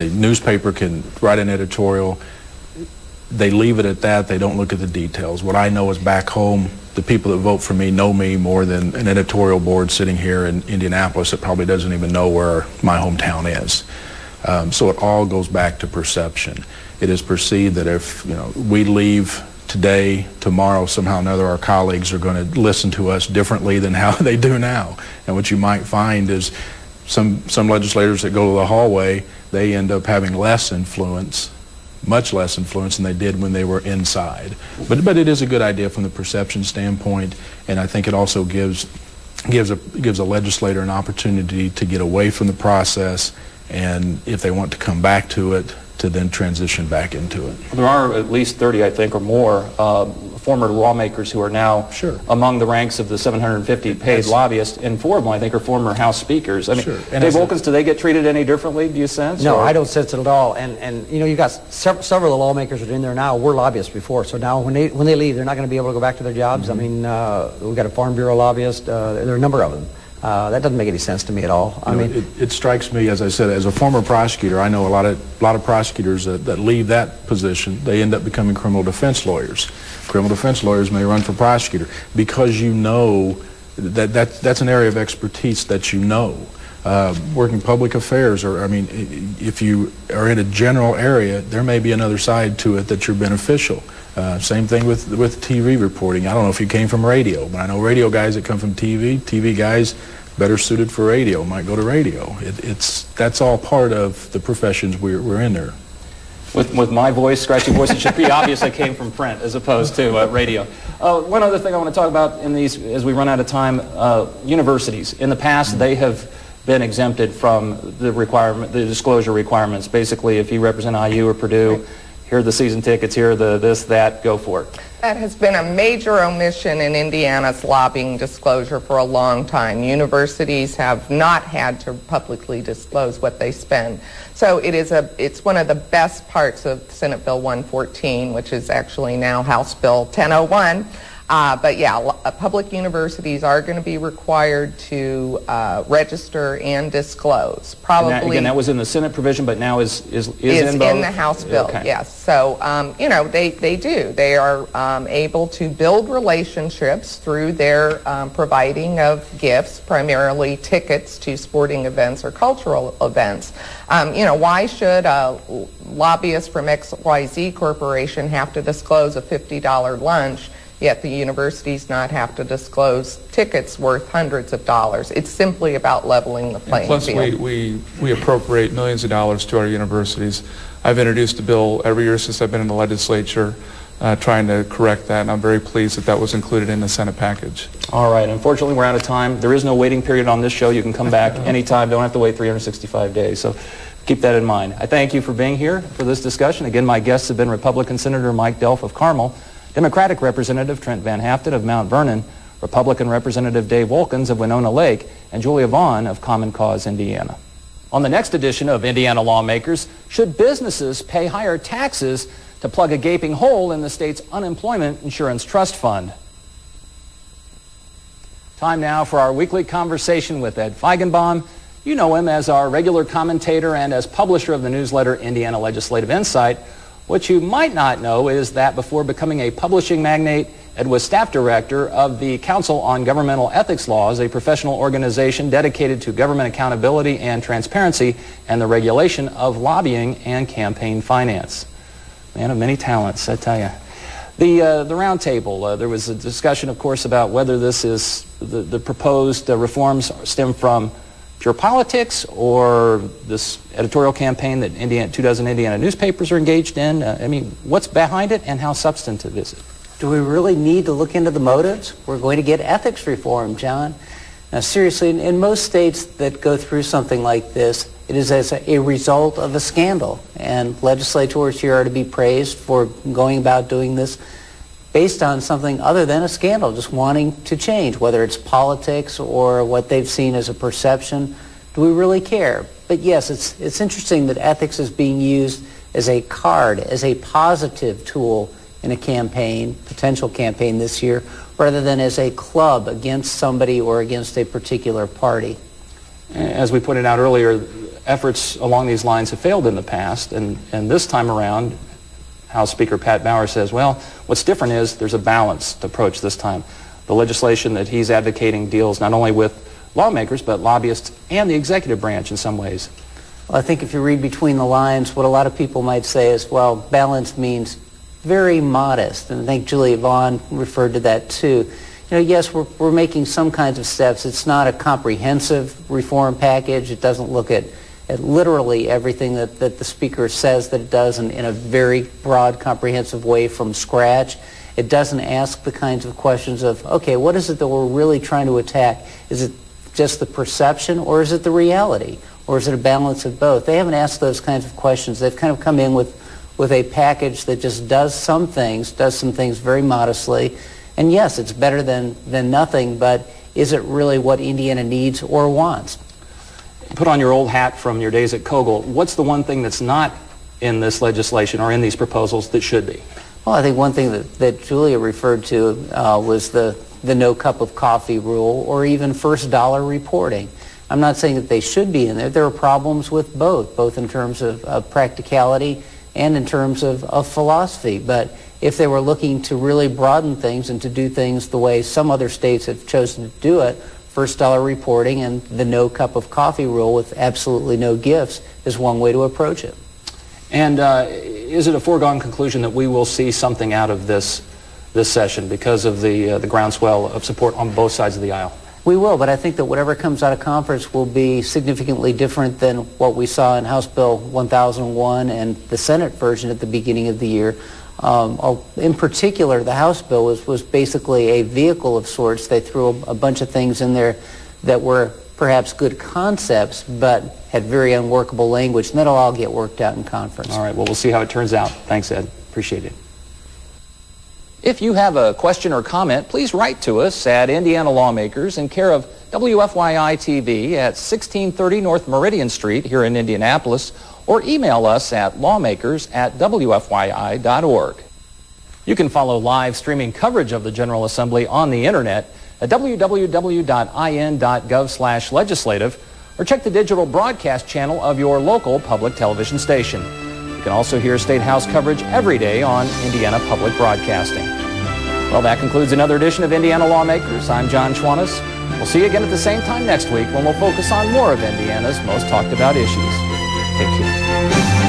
The newspaper can write an editorial. They leave it at that. They don't look at the details. What I know is back home, the people that vote for me know me more than an editorial board sitting here in Indianapolis that probably doesn't even know where my hometown is. So it all goes back to perception. It is perceived that if we leave today, tomorrow, somehow or another, our colleagues are going to listen to us differently than how they do now. And what you might find is some legislators that go to the hallway, they end up having less influence, much less influence than they did when they were inside. But it is a good idea from the perception standpoint, and I think it also gives a legislator an opportunity to get away from the process, and if they want to come back to it, to then transition back into it. There are at least 30, I think, or more former lawmakers who are now among the ranks of the 750 paid lobbyists, and 4 of them, I think, are former House speakers. I mean, Dave Wilkins, do they get treated any differently, do you sense? No, I don't sense it at all. And you've got several of the lawmakers that are in there now were lobbyists before, so now when they leave, they're not going to be able to go back to their jobs. I mean, we've got a Farm Bureau lobbyist. There are a number of them. That doesn't make any sense to me at all. I mean, it strikes me, as I said, as a former prosecutor, I know a lot of prosecutors that leave that position. They end up becoming criminal defense lawyers. Criminal defense lawyers may run for prosecutor because you know that's an area of expertise that you know. Working public affairs, or I mean, if you are in a general area, there may be another side to it that you're beneficial. Same thing with TV reporting. I don't know if you came from radio, but I know radio guys that come from TV. TV guys better suited for radio might go to radio. That's all part of the professions we're in there. With my voice, scratchy voice, it should be obvious I came from print as opposed to radio. One other thing I want to talk about in these, as we run out of time, universities. In the past, they have been exempted from the disclosure requirements. Basically, if you represent IU or Purdue, here are the season tickets, here are the this, that, go for it. That has been a major omission in Indiana's lobbying disclosure for a long time. Universities have not had to publicly disclose what they spend. So it's one of the best parts of Senate Bill 114, which is actually now House Bill 1001. But yeah, public universities are going to be required to register and disclose. Probably. And again, that was in the Senate provision, but now is in both? In the House bill. Okay. Yes. So they do. They are able to build relationships through their providing of gifts, primarily tickets to sporting events or cultural events. Why should a lobbyist from XYZ Corporation have to disclose a $50 lunch, yet the universities not have to disclose tickets worth hundreds of dollars? It's simply about leveling the playing field. Plus, we appropriate millions of dollars to our universities. I've introduced a bill every year since I've been in the legislature trying to correct that, and I'm very pleased that was included in the Senate package. All right. Unfortunately, we're out of time. There is no waiting period on this show. You can come back anytime. Don't have to wait 365 days. So keep that in mind. I thank you for being here for this discussion. Again, my guests have been Republican Senator Mike Delph of Carmel, Democratic Representative Trent Van Haften of Mount Vernon, Republican Representative Dave Wilkins of Winona Lake, and Julia Vaughn of Common Cause, Indiana. On the next edition of Indiana Lawmakers, should businesses pay higher taxes to plug a gaping hole in the state's unemployment insurance trust fund? Time now for our weekly conversation with Ed Feigenbaum. You know him as our regular commentator and as publisher of the newsletter Indiana Legislative Insight. What you might not know is that before becoming a publishing magnate, Ed was staff director of the Council on Governmental Ethics Laws, a professional organization dedicated to government accountability and transparency and the regulation of lobbying and campaign finance. Man of many talents, I tell you. The round table, there was a discussion, of course, about whether this is the proposed reforms stem from pure politics or this editorial campaign that 24 Indiana newspapers are engaged in. I mean, what's behind it and how substantive is it? Do we really need to look into the motives? We're going to get ethics reform, John. Now, seriously, in most states that go through something like this, it is as a result of a scandal, and legislators here are to be praised for going about doing this based on something other than a scandal, just wanting to change, whether it's politics or what they've seen as a perception. Do we really care? But yes, it's interesting that ethics is being used as a card, as a positive tool in a campaign, potential campaign this year, rather than as a club against somebody or against a particular party. As we pointed out earlier, efforts along these lines have failed in the past, and this time around, House Speaker Pat Bauer says, well, what's different is there's a balanced approach this time. The legislation that he's advocating deals not only with lawmakers, but lobbyists and the executive branch in some ways. Well, I think if you read between the lines, what a lot of people might say is, well, balanced means very modest, and I think Julia Vaughn referred to that too. You know, yes, we're making some kinds of steps. It's not a comprehensive reform package. It doesn't look at literally everything that the Speaker says that it does in a very broad, comprehensive way from scratch. It doesn't ask the kinds of questions of, okay, what is it that we're really trying to attack? Is it just the perception, or is it the reality? Or is it a balance of both? They haven't asked those kinds of questions. They've kind of come in with a package that just does some things very modestly. And yes, it's better than nothing, but is it really what Indiana needs or wants? Put on your old hat from your days at Kogel. What's the one thing that's not in this legislation or in these proposals that should be? Well, I think one thing that Julia referred to was the no cup of coffee rule, or even first dollar reporting. I'm not saying that they should be in there. There are problems with both in terms of practicality and in terms of philosophy. But if they were looking to really broaden things and to do things the way some other states have chosen to do it, first dollar reporting and the no cup of coffee rule with absolutely no gifts is one way to approach it. And is it a foregone conclusion that we will see something out of this session because of the groundswell of support on both sides of the aisle? We will, but I think that whatever comes out of conference will be significantly different than what we saw in House Bill 1001 and the Senate version at the beginning of the year. In particular, the House bill was basically a vehicle of sorts. They threw a bunch of things in there that were perhaps good concepts, but had very unworkable language, and that'll all get worked out in conference. All right, well, we'll see how it turns out. Thanks, Ed. Appreciate it. If you have a question or comment, please write to us at Indiana Lawmakers in care of WFYI TV at 1630 North Meridian Street here in Indianapolis, or email us at lawmakers@wfyi.org. You can follow live streaming coverage of the General Assembly on the internet at www.in.gov/legislative, or check the digital broadcast channel of your local public television station. You can also hear State House coverage every day on Indiana Public Broadcasting. Well, that concludes another edition of Indiana Lawmakers. I'm John Schwantes. We'll see you again at the same time next week when we'll focus on more of Indiana's most talked about issues. Take care.